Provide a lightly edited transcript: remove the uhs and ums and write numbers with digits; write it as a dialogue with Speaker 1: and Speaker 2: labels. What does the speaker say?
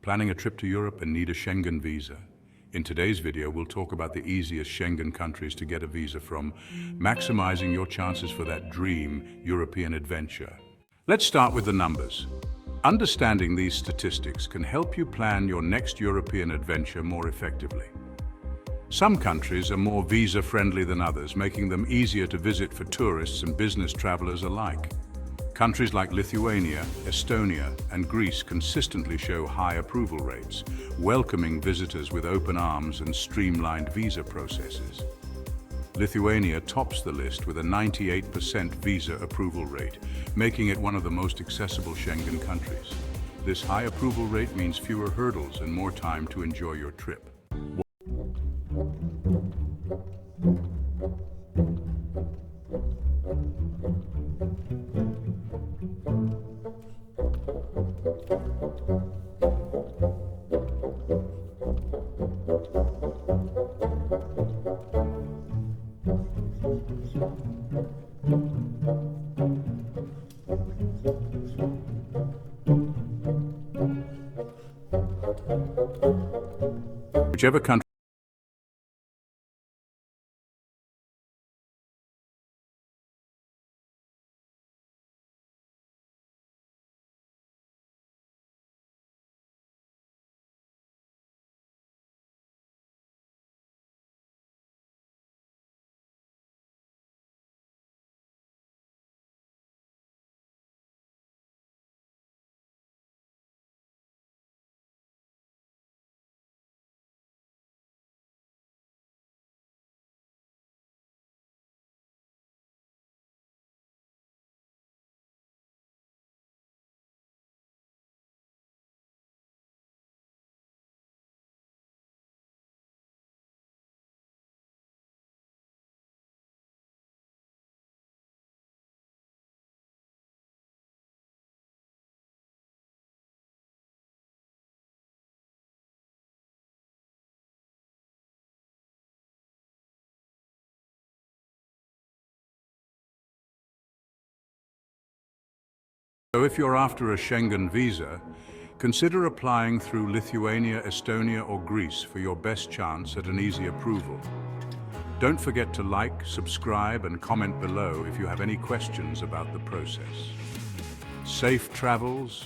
Speaker 1: Planning a trip to Europe and need a Schengen visa? In today's video, we'll talk about the easiest Schengen countries to get a visa from, maximizing your chances for that dream European adventure. Let's start with the numbers. Understanding these statistics can help you plan your next European adventure more effectively. Some countries are more visa-friendly than others, making them easier to visit for tourists and business travelers alike. Countries like Lithuania, Estonia, and Greece consistently show high approval rates, welcoming visitors with open arms and streamlined visa processes. Lithuania tops the list with a 98% visa approval rate, making it one of the most accessible Schengen countries. This high approval rate means fewer hurdles and more time to enjoy your trip. Whichever country So if you're after a Schengen visa, consider applying through Lithuania, Estonia, or Greece for your best chance at an easy approval. Don't forget to like, subscribe, and comment below if you have any questions about the process. Safe travels.